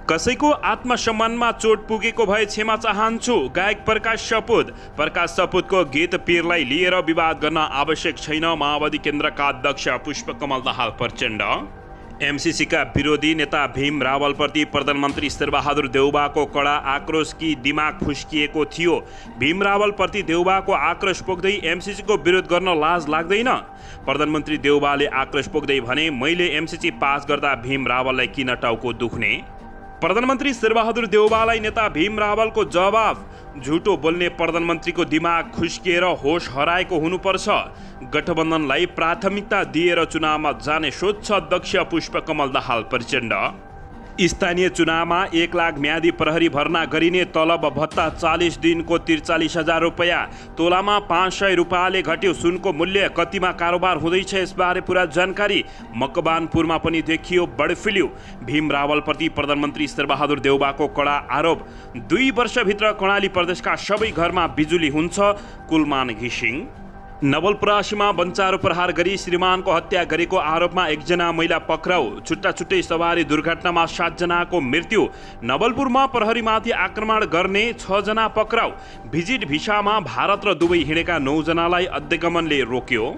कसैको आत्मसम्मानमा चोट पुगेको भए क्षमा चाहन्छु। गायक प्रकाश सपुतको गीत पीरलाई लिएर विवाद गर्न आवश्यक छैन। माओवादी केन्द्रका अध्यक्ष पुष्पकमल दाहाल प्रचण्ड। एमसीसीका विरोधी नेता भीम रावलप्रति प्रधानमन्त्री शेरबहादुर देउबाको कडा आक्रोश कि दिमाग फुस्किएको थियो। भीम रावलप्रति देउबाको आक्रोश पोख्दै एमसीसीको विरोध गर्न लाज लाग्दैन? प्रधानमन्त्री देउबाले आक्रोश पोख्दै भने, मैले एमसीसी पास गर्दा भीम रावललाई किन टाउको दुख्ने? प्रधानमन्त्री शेरबहादुर देउबालाई नेता भीम रावलको जवाफ, झुटो बोल्ने प्रधानमन्त्रीको दिमाग खुस्किएर होस हराएको हुनुपर्छ। गठबन्धनलाई प्राथमिकता दिएर चुनावमा जाने सोच्छ अध्यक्ष पुष्पकमल दाहाल प्रचण्ड। स्थानीय चुनावमा 1 लाख म्यादी प्रहरी भर्ना गरिने तलब भत्ता 40 दिनको 43,000 रुपैयाँ, तोलामा 500 रुपियाँले घट्यो। सुनको मूल्य कतिमा कारोबार हुँदैछ यसबारे पुरा जानकारी। मकवानपुरमा पनि देखियो बर्ड फ्लू। भीम रावलप्रति प्रधानमन्त्री शेरबहादुर देउबाको कडा आरोप, 2 वर्षभित्र कर्णाली प्रदेशका सबै घरमा बिजुली हुन्छ। कुलमान घिसिङ। नवलपरासीमा बन्चारो प्रहार गरी श्रीमानको हत्या गरेको आरोपमा 1 जना महिला पक्राउ। छुट्टै सवारी दुर्घटनामा 7 जनाको मृत्यु। नवलपुरमा प्रहरीमाथि आक्रमण गर्ने 6 जना पक्राउ। भिजिट भिसामा भारत र दुबई हिँडेका 9 जनालाई अध्यगमनले रोक्यो।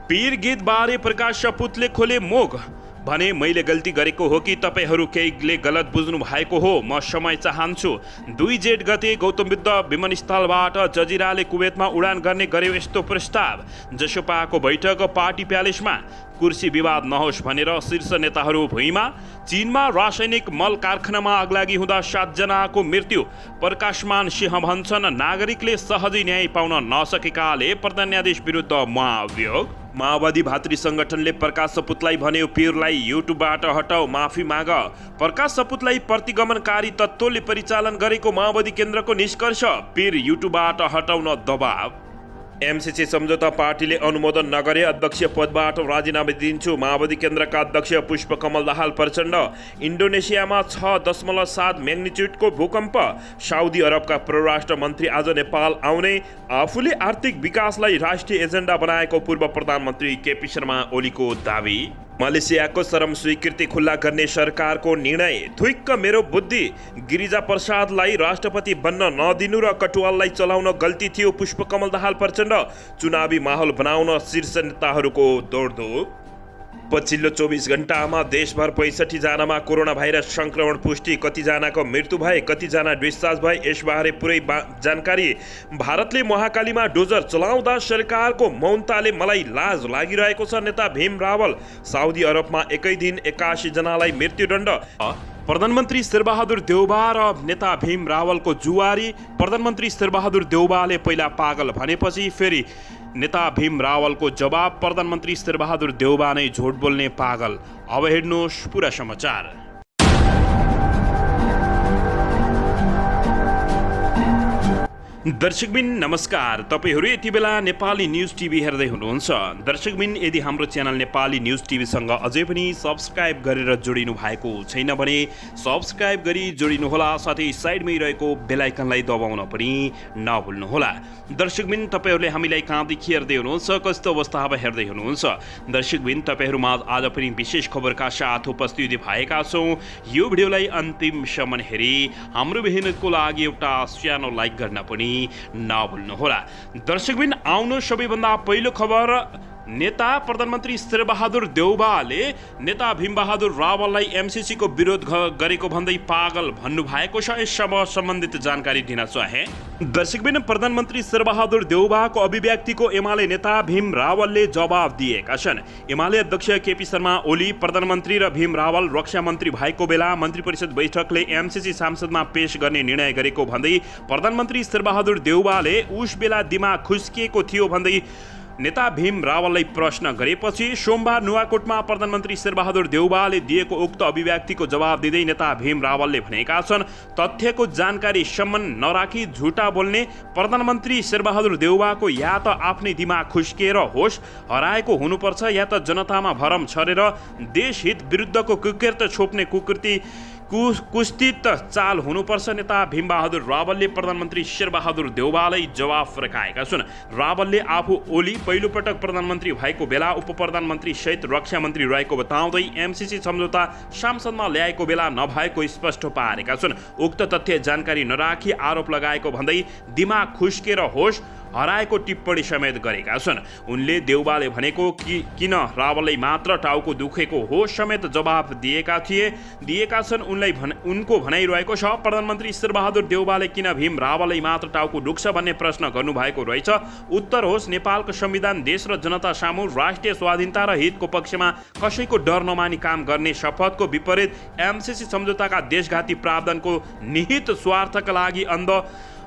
पीर गीतबारे प्रकाश सपुतले खोले मुख, भने मैले गल्ती गरेको हो कि तपाईहरू केहीले गलत बुझ्नु भएको हो। म समय चाहन्छु। 2 जेठ गते गौतम बुद्ध विमानस्थलबाट जजिराले कुवेतमा उडान गर्ने गर्यो यस्तो प्रस्ताव। जसपाको बैठक पार्टी प्यालेसमा। कुर्सी विवाद नहोस् भनेर शीर्ष नेताहरू भुइँमा। चीनमा रासायनिक मल कारखानामा आगलागी हुँदा 7 जनाको मृत्यु। प्रकाशमान सिंह भन्छन्, नागरिकले सहजै न्याय पाउन नसकेकाले प्रधान न्यायाधीश विरुद्ध महाअभियोग। माओवादी भातृ संगठनले प्रकाश सपुतलाई भन्यो, पीरलाई युट्युबबाट हटाऊ, माफी माग। प्रकाश सपुतलाई प्रतिगमनकारी तत्त्वले परिचालन गरेको माओवादी केन्द्रको निष्कर्ष, पीर युट्युबबाट हटाउन दबाव। एमसीसी सम्झौता पार्टीले अनुमोदन नगरे अध्यक्ष पदबाट राजीनामा दिन्छु। माओवादी केन्द्रका अध्यक्ष पुष्पकमल दाहाल प्रचण्ड। इन्डोनेसियामा 6.7 म्याग्निट्युडको भूकम्प। साउदी अरबका परराष्ट्र मन्त्री आज नेपाल आउने। आफूले आर्थिक विकासलाई राष्ट्रिय एजेन्डा बनाएको पूर्व प्रधानमन्त्री केपी शर्मा ओलीको दावी। मलेसियाको श्रम स्वीकृति खुल्ला गर्ने सरकारको निर्णय, थुइक्क मेरो बुद्धि। गिरिजा प्रसादलाई राष्ट्रपति बन्न नदिनु र कटुवाललाई चलाउन गल्ती थियो पुष्पकमल दाहाल प्रचण्ड। चुनावी माहौल बनाउन शीर्ष नेताहरूको दौडधुप। पछिल्लो 24 घण्टामा देशभर 65 जनामा कोरोना भाइरस संक्रमण पुष्टि। कतिजनाको मृत्यु भए, कतिजना डिस्चार्ज भए यसबारे पुरै जानकारी। भारतले महाकालीमा डोजर चलाउँदा सरकारको मौनताले मलाई लाज लागिरहेको छ नेता भीम रावल। साउदी अरबमा एकै दिन 81 जनालाई मृत्युदण्ड। प्रधानमन्त्री शेरबहादुर देउबा र नेता भीम रावलको जुवारी। प्रधानमन्त्री शेरबहादुर देउबाले पहिला पागल भनेपछि फेरि नेता भीम रावलको जवाब, प्रधानमन्त्री शेरबहादुर देउबा नै झोट बोल्ने पागल। अब हेर्नुहोस् पुरा समाचार। दर्शकबिन नमस्कार, तपाईहरू यति बेला नेपाली न्यूज टिभी हेर्दै हुनुहुन्छ। दर्शकबिन, यदि हाम्रो च्यानल नेपाली न्यूज टिभीसँग अझै पनि सब्स्क्राइब गरेर जोडिनु भएको छैन भने सब्स्क्राइब गरी जोडिनुहोला, साथै साइडमै रहेको बेल आइकनलाई दबाउन पनि नभुल्नुहोला। दर्शकबिन, तपाईहरूले हामीलाई कहाँदेखि हेर्दै हुनुहुन्छ, कस्तो अवस्थामा हेर्दै हुनुहुन्छ? दर्शकबिन, तपाईहरूमा आज पनि विशेष खबरका साथ उपस्थित भएका छौँ। यो भिडियोलाई अन्तिमसम्म हेरी हाम्रो मेहनतको लागि एउटा सानो लाइक गर्न पनि नभुल्नुहोला। दर्शकबिन, आउनु सबैभन्दा पहिलो खबर। नेता प्रधानमन्त्री शेरबहादुर देउबाले नेता भीमबहादुर रावललाई एमसीसी को विरोध गरेको भन्दै पागल भन्नुभएको छ। यससँग सम्बन्धित जानकारी दिन चाहे। दर्शकबिन, प्रधानमन्त्री शेरबहादुर देउबाको अभिव्यक्तिको एमाले नेता भीम रावलले जवाब दिएका छन्। एमाले अध्यक्ष केपी शर्मा ओली प्रधानमन्त्री र भीम रावल रक्षा मन्त्री भएको बेला मन्त्री परिषद बैठकले एमसीसी संसदमा पेश गर्ने निर्णय गरेको भन्दै प्रधानमन्त्री शेरबहादुर देउबाले उस बेला दिमाग खुस्किएको थियो भन्दै नेता भीम रावललाई प्रश्न गरेपछि सोमबार नुवाकोटमा प्रधानमन्त्री शेरबहादुर देउबाले दिएको उक्त अभिव्यक्तिको जवाब दिँदै नेता भीम रावलले भनेका छन्, तथ्यको जानकारी सम्म नराखी झुटा बोल्ने प्रधानमन्त्री शेरबहादुर देउबाको या त आफ्नै दिमाग खुस्किएर होस हराएको हुनुपर्छ या त जनतामा भरम छरेर देशहित विरुद्धको कुकृत्य छोप्ने कुस्ती त चाल हुनुपर्छ। नेता भीमबहादुर रावलले प्रधानमन्त्री शेरबहादुर देउवालाई जवाफ फर्काएका छन्। रावलले आफू ओली पहिलोपटक प्रधानमन्त्री भएको बेला उप प्रधानमन्त्री सहित रक्षा मन्त्री रहेको बताउँदै एमसीसी सम्झौता संसदमा ल्याएको बेला नभएको स्पष्ट पारेका छन्। उक्त तथ्य जानकारी नराखी आरोप लगाएको भन्दै दिमाग खुस्केर होस हराएको टिप्पणी समेत गरेका छन्। उनले देउवाले भनेको किन रावललाई मात्र टाउको दुखेको हो समेत जवाफ दिएका छन्। उनको भनाइरहेको छ, प्रधानमन्त्री शेरबहादुर देउवाले किन भीम रावललाई मात्र टाउको दुख्छ भन्ने प्रश्न गर्नुभएको रहेछ। उत्तर होस्, नेपालको संविधान देश र जनता सामु राष्ट्रिय स्वाधीनता र हितको पक्षमा कसैको डर नमानी काम गर्ने शपथको विपरीत एमसीसी सम्झौताका देशघाती प्रावधानको निहित स्वार्थका लागि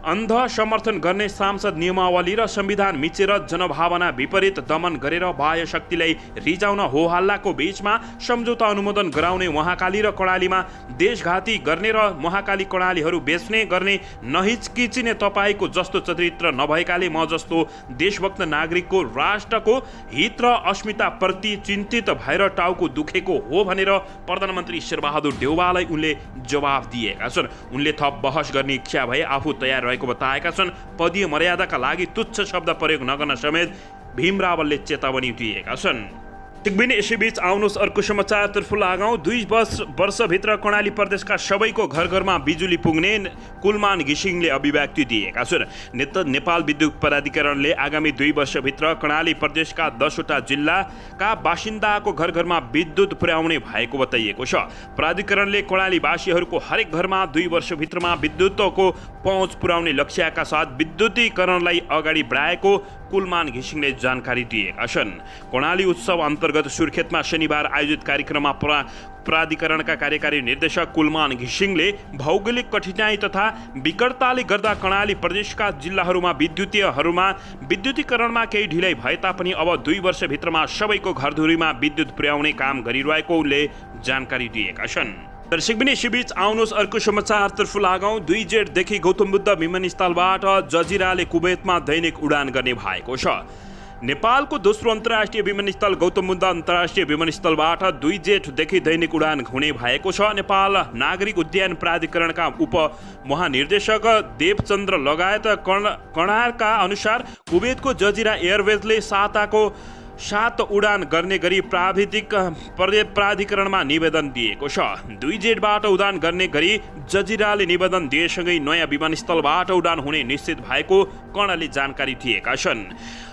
अन्ध समर्थन गर्ने सांसद नियमावली र संविधान मिचेर जनभावना विपरीत दमन गरेर बाह्य शक्तिलाई रिजाउन हो हल्लाको बीचमा सम्झौता अनुमोदन गराउने महाकाली र कर्णालीमा देशघाती गर्ने र महाकाली कर्णालीहरू बेच्ने गर्ने नहिचकिचिने तपाईँको जस्तो चरित्र नभएकाले म जस्तो देशभक्त नागरिकको राष्ट्रको हित र अस्मिताप्रति चिन्तित भएर टाउको दुखेको हो भनेर प्रधानमन्त्री शेरबहादुर देउवालाई उनले जवाफ दिएका छन्। उनले थप बहस गर्ने इच्छा भए आफू तयार रहेको बताएका छन्। पदीय मर्यादाका लागि तुच्छ शब्द प्रयोग नगर्न समेत भीम रावलले चेतावनी दिएका छन्। ठिकबिन यसैबीच आउनुहोस् अर्को समाचारतर्फ लागौँ। 2 वर्षभित्र कर्णाली प्रदेशका सबैको घर घरमा बिजुली पुग्ने कुलमान घिसिङले अभिव्यक्ति दिएका छन्। नेपाल विद्युत प्राधिकरणले आगामी 2 वर्षभित्र कर्णाली प्रदेशका 10वटा जिल्लाका बासिन्दाको घर घरमा विद्युत पुर्याउने भएको बताइएको छ। प्राधिकरणले कर्णालीवासीहरूको हरेक घरमा 2 वर्षभित्रमा विद्युतको पहुँच पुर्याउने लक्ष्यका साथ विद्युतीकरणलाई अगाडि बढाएको कुलमान घिसिङले जानकारी दिएका छन्। कर्णाली उत्सव अन्तर्गत सुर्खेतमा शनिबार आयोजित कार्यक्रममा प्राधिकरणका कार्यकारी निर्देशक कुलमान घिसिङले भौगोलिक कठिनाई तथा विकटताले गर्दा कर्णाली प्रदेशका जिल्लाहरूमा विद्युतीकरणमा केही ढिलाइ भए तापनि अब 2 वर्षभित्रमा सबैको घरधुरीमा विद्युत पुर्याउने काम गरिरहेको उनले जानकारी दिएका छन्। दर्शकबिन यसैबीच आउनुहोस् अर्को समाचारतर्फ लागौँ। 2 जेठदेखि गौतम बुद्ध विमानस्थलबाट जजिराले कुवेतमा दैनिक उडान गर्ने भएको छ। नेपालको दोस्रो अन्तर्राष्ट्रिय विमानस्थल गौतम बुद्ध अन्तर्राष्ट्रिय विमानस्थलबाट 2 जेठदेखि दैनिक उडान हुने भएको छ। नेपाल नागरिक उड्डयन प्राधिकरणका उप महानिर्देशक देवचन्द्र लगायत कर्णारका अनुसार कुवेतको जजिरा एयरवेजले साताको 7 उडान गर्ने गरी प्राधिकरणमा निवेदन दिएको छ। 2 जेठबाट उडान गर्ने गरी जजिराले निवेदन दिएसँगै नयाँ विमानस्थलबाट उडान हुने निश्चित भएको कर्णले जानकारी दिएका छन्।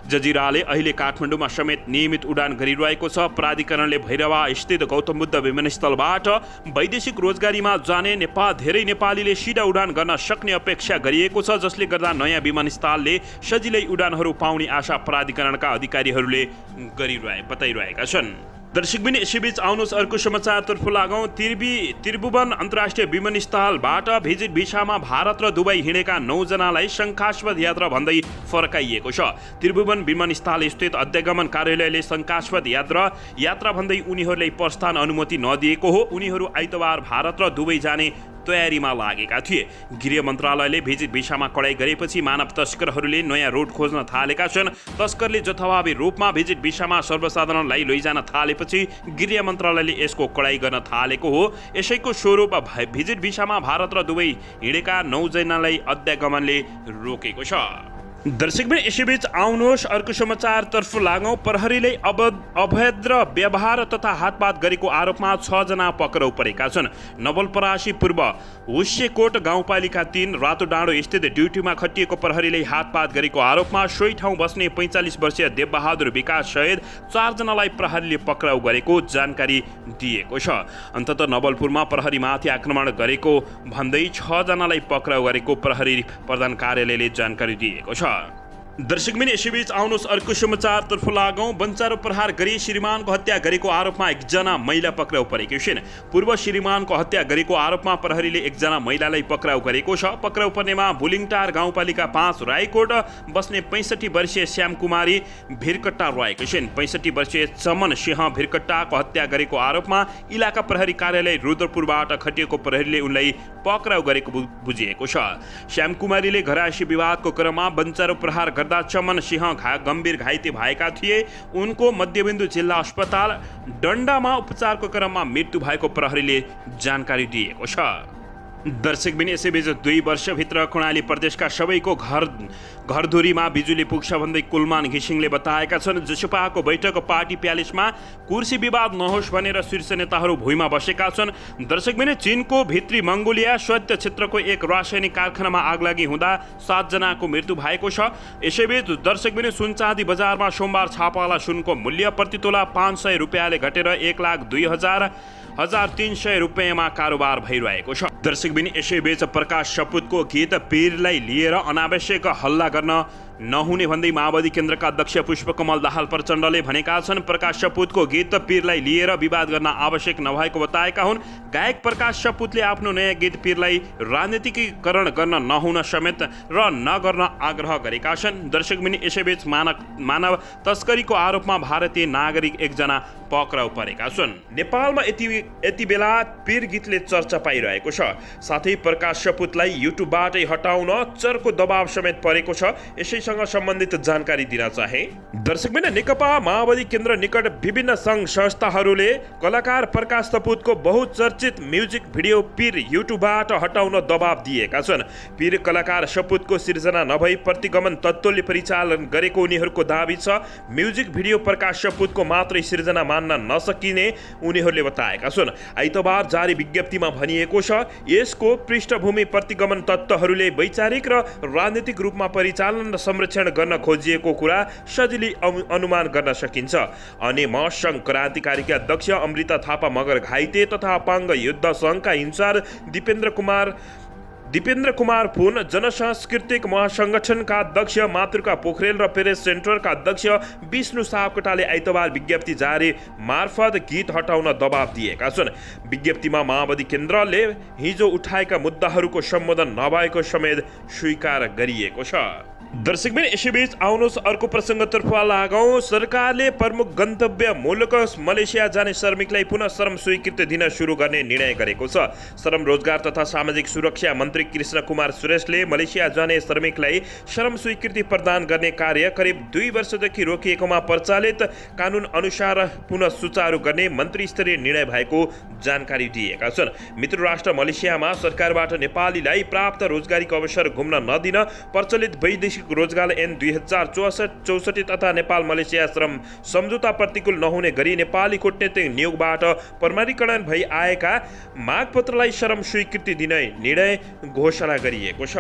जजिराले अहिले काठमाडौँमा समेत नियमित उडान गरिरहेको छ। प्राधिकरणले भैरवा स्थित गौतम बुद्ध विमानस्थलबाट वैदेशिक रोजगारीमा जाने धेरै नेपालीले सिधा उडान गर्न सक्ने अपेक्षा गरिएको छ, जसले गर्दा नयाँ विमानस्थलले सजिलै उडानहरू पाउने आशा प्राधिकरणका अधिकारीहरूले बताइरहेका छन्। दर्शकबिन यसैबीच आउनुहोस् अर्को समाचारतर्फ लागौँ। त्रिभुवन अन्तर्राष्ट्रिय विमानस्थलबाट भिजिट भिसामा भारत र दुबई हिँडेका 9 जनालाई शङ्कास्पद यात्रा भन्दै फर्काइएको छ। त्रिभुवन विमानस्थल स्थित अध्यागमन कार्यालयले शङ्कास्पद यात्रा भन्दै उनीहरूलाई प्रस्थान अनुमति नदिएको हो। उनीहरू आइतबार भारत र दुबई जाने तयारीमा लागेका थिए। गृह मन्त्रालयले भिजिट भिसामा कडाई गरेपछि मानव तस्करहरूले नयाँ रूट खोज्न थालेका छन्। तस्करले जथाभावी रूपमा भिजिट भिसामा सर्वसाधारणलाई लैजान थालेपछि गृह मन्त्रालयले यसको कडाई गर्न थालेको हो। यसैको स्वरूप भिजिट भिसामा भारत र दुबई हिँडेका 9 जनालाई अध्यागमनले रोकेको छ। दर्शकबिन यसैबीच आउनुहोस् अर्को समाचारतर्फ लागौँ। प्रहरीले अभद्र व्यवहार तथा हातपात गरेको आरोपमा 6 जना पक्राउ परेका छन्। नवलपरासी पूर्व हुस्सेकोट गाउँपालिका 3 रातो डाँडो स्थित ड्युटीमा खटिएको प्रहरीले हातपात गरेको आरोपमा सोही ठाउँ बस्ने 45 वर्षीय देवबहादुर विकास सहित 4 जनालाई प्रहरीले पक्राउ गरेको जानकारी दिएको छ। अन्ततः नवलपुरमा प्रहरीमाथि आक्रमण गरेको भन्दै 6 जनालाई पक्राउ गरेको प्रहरी प्रधान कार्यालयले जानकारी दिएको छ। दर्शकबिन यसैबीच आउनुहोस् अर्को समाचारतर्फ लागौँ। बञ्चारो प्रहार गरी श्रीमानको हत्या गरेको आरोपमा 1 जना महिला पक्राउ परेकी छिन्। पूर्व श्रीमानको हत्या गरेको आरोपमा प्रहरीले 1 जना महिलालाई पक्राउ गरेको छ। पक्राउ पर्नेमा बुलिङटार गाउँपालिका 5 राईकोट बस्ने 65 वर्षीय श्यामकुमारी भिरकट्टा रहेकी छिन्। 65 वर्षीय चमन सिंह भिरकट्टाको हत्या गरेको आरोपमा इलाका प्रहरी कार्यालय रुद्रपुरबाट खटिएको प्रहरीले उनलाई पक्राउ गरेको बुझिएको छ। श्यामकुमारीले घरायसी विवादको क्रममा बञ्चारो प्रहार गर्दा चमन सिंह गम्भीर घाइते भएका थिए। उनको मध्यबिन्दु जिल्ला अस्पताल डन्डामा उपचारको क्रममा मृत्यु भएको प्रहरीले जानकारी दिएको छ। दर्शकबिन यसैबीच 2 वर्षभित्र कर्णाली प्रदेशका सबैको घरधुरीमा बिजुली पुग्छ भन्दै कुलमान घिसिङले बताएका छन्। जसपाको बैठक पार्टी प्यालेसमा कुर्सी विवाद नहोस् भनेर शीर्ष नेताहरू भुइँमा बसेका छन्। दर्शकबिन चीनको भित्री मङ्गोलिया स्वायत्त क्षेत्रको एक रासायनिक कारखानामा आगलागी हुँदा 7 जनाको मृत्यु भएको छ। यसैबीच दर्शकबिन सुन चाँदी बजारमा सोमबार छापावाला सुनको मूल्य प्रतितोला 500 रुपियाँले घटेर 1,02,300 रुपियाँमा कारोबार भइरहेको छ। दर्शकबिन यसैबीच प्रकाश सपुतको गीत पीरलाई लिएर अनावश्यक हल्ला गर्न नहुने भन्दै माओवादी केन्द्रका अध्यक्ष पुष्पकमल दाहाल प्रचण्डले भनेका छन्। प्रकाश सपुतको गीत पीरलाई लिएर विवाद गर्न आवश्यक नभएको बताएका हुन्। गायक प्रकाश सपुतले आफ्नो नयाँ गीत पीरलाई राजनीतिकीकरण गर्न नहुन समेत र नगर्न आग्रह गरेका छन्। दर्शकबिन यसैबीच मानव तस्करीको आरोपमा भारतीय नागरिक एकजना पक्राउ परेका छन्। नेपालमा यति बेला पीर गीतले चर्चा पाइरहेको छ। साथै प्रकाश सपुतलाई युट्युबबाटै हटाउन चरको दबाव समेत परेको छ। यसैसँग सम्बन्धित जानकारी दिन चाहे। दर्शकबिन नेकपा माओवादी केन्द्र निकट विभिन्न सङ्घ संस्थाहरूले कलाकार प्रकाश सपुतको बहुचर्चित म्युजिक भिडियो पीर युट्युबबाट हटाउन दबाव दिएका छन्। पीर कलाकार सपुतको सिर्जना नभई प्रतिगमन तत्त्वले परिचालन गरेको उनीहरूको दाबी छ। म्युजिक भिडियो प्रकाश सपुतको मात्रै सिर्जना मान्न नसकिने उनीहरूले बताएका छन्। आइतबार जारी विज्ञप्तिमा भनिएको छ, यसको पृष्ठभूमि प्रतिगमन तत्त्वहरूले वैचारिक र राजनीतिक रूपमा परिचालन र संरक्षण गर्न खोजिएको कुरा सजिलै अनुमान गर्न सकिन्छ। अनि म सङ्घ क्रान्तिकारीका अध्यक्ष अमृता थापा मगर घाइते तथा अपाङ्ग युद्ध सङ्घका इन्चार्ज दिपेन्द्र कुमार पुन, जनसांस्कृतिक महासंगठनका अध्यक्ष मातृका पोखरेल र प्रेस सेन्टरका अध्यक्ष विष्णु सापकोटाले आइतबार विज्ञप्ति जारी मार्फत गीत हटाउन दबाव दिएका छन्। विज्ञप्तिमा माओवादी केन्द्रले हिजो उठाएका मुद्दाहरूको सम्बोधन नभएको समेत स्वीकार गरिएको छ। दर्शकबिन यसैबीच आउनुहोस् अर्को प्रसङ्गतर्फ लागौँ। सरकारले प्रमुख गन्तव्य मुलुक मलेसिया जाने श्रमिकलाई पुनः श्रम स्वीकृति दिन सुरु गर्ने निर्णय गरेको छ। श्रम रोजगार तथा सामाजिक सुरक्षा मन्त्री कृष्ण कुमार सुरेशले मलेसिया जाने श्रमिकलाई श्रम स्वीकृति प्रदान गर्ने कार्य करिब 2 वर्षदेखि रोकिएकोमा प्रचलित कानुन अनुसार पुनः सुचारू गर्ने मन्त्री स्तरीय निर्णय भएको जानकारी दिएका छन्। मित्र राष्ट्र मलेसियामा सरकारबाट नेपालीलाई प्राप्त रोजगारीको अवसर घुम्न नदिन प्रचलित वैदेशिक रोजगार ऐन 2064 तथा नेपाल मलेसिया श्रम सम्झौता प्रतिकूल नहुने गरी नेपाली कूटनीतिक नियोगबाट प्रमाणीकरण भई आएका मागपत्रलाई श्रम स्वीकृति दिने निर्णय घोषणा गरिएको छ।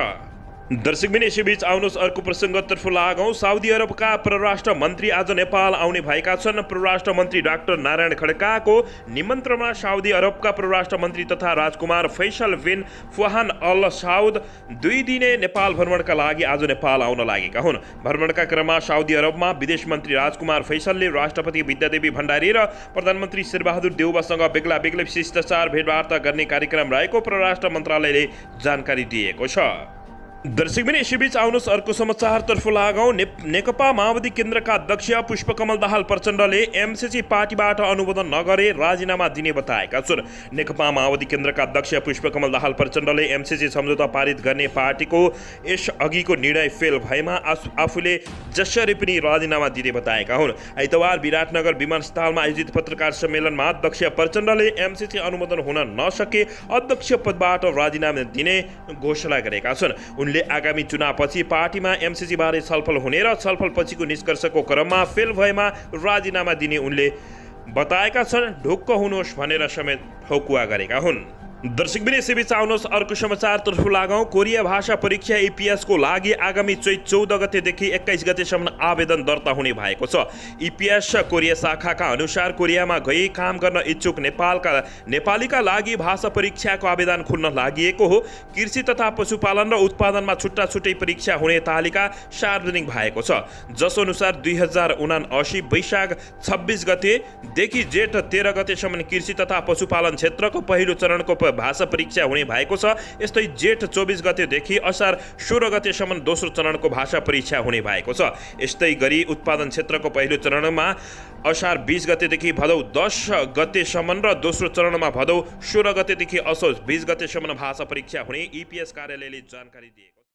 दर्शकबिन यसैबीच आउनुहोस् अर्को प्रसङ्गतर्फ लागौँ। साउदी अरबका परराष्ट्र मन्त्री आज नेपाल आउने भएका छन्। परराष्ट्र मन्त्री डाक्टर नारायण खड्काको निमन्त्रणमा साउदी अरबका परराष्ट्र मन्त्री तथा राजकुमार फैसल बिन फहान अल साउद 2 दिने नेपाल भ्रमणका लागि आज नेपाल आउन लागेका हुन्। भ्रमणका क्रममा साउदी अरबमा विदेश मन्त्री राजकुमार फैसलले राष्ट्रपति विद्यादेवी भण्डारी र प्रधानमन्त्री शेरबहादुर देउवासँग बेग्ला बेग्लै शिष्टाचार भेटवार्ता गर्ने कार्यक्रम रहेको परराष्ट्र मन्त्रालयले जानकारी दिएको छ। दर्शकबिन यसैबीच आउनुहोस् अर्को समाचारतर्फ लागौँ। नेकपा माओवादी केन्द्रका अध्यक्ष पुष्पकमल दाहाल प्रचण्डले एमसीसी पार्टीबाट अनुमोदन नगरे राजीनामा दिने बताएका छन्। नेकपा माओवादी केन्द्रका अध्यक्ष पुष्पकमल दाहाल प्रचण्डले एमसीसी सम्झौता पारित गर्ने पार्टीको यस अघिको निर्णय फेल भएमा आफूले जसरी पनि राजीनामा दिने बताएका हुन्। आइतबार विराटनगर विमानस्थलमा आयोजित पत्रकार सम्मेलनमा अध्यक्ष प्रचण्डले एमसीसी अनुमोदन हुन नसके अध्यक्ष पदबाट राजीनामा दिने घोषणा गरेका छन्। उनले आगामी चुनावपछि पार्टीमा एमसीसी बारे छलफल हुने र छलफलपछिको निष्कर्षको क्रममा फेल भएमा राजीनामा दिने उनले बताएका छन्। ढुक्क हुनुहोस् भनेर समेत ठोकुवा गरेका हुन्। दर्शकबिन यसैबीच आउनुहोस् अर्को समाचारतर्फ लागौँ। कोरिया भाषा परीक्षा EPS को लागि आगामी चैत 14 गतेदेखि 21 गतेसम्म आवेदन दर्ता हुने भएको छ। EPS कोरिया शाखाका अनुसार कोरियामा गई काम गर्न इच्छुक नेपालीका लागि भाषा परीक्षाको आवेदन खुल्न लागिएको हो। कृषि तथा पशुपालन र उत्पादनमा छुट्टा छुट्टै परीक्षा हुने तालिका सार्वजनिक भएको छ, जसअनुसार 2079 वैशाख 26 गतेदेखि जेठ 13 गतेसम्म कृषि तथा पशुपालन क्षेत्रको पहिलो चरणको भाषा परीक्षा हुने भएको छ। यस्तै जेठ 24 गतेदेखि असार 16 गतेसम्म दोस्रो चरणको भाषा परीक्षा हुने भएको छ। यस्तै गरी उत्पादन क्षेत्रको पहिलो चरणमा असार 20 गतेदेखि भदौ 10 गतेसम्म र दोस्रो चरणमा भदौ 16 गतेदेखि असोज 20 गतेसम्म भाषा परीक्षा हुने EPS कार्यालयले जानकारी दिएको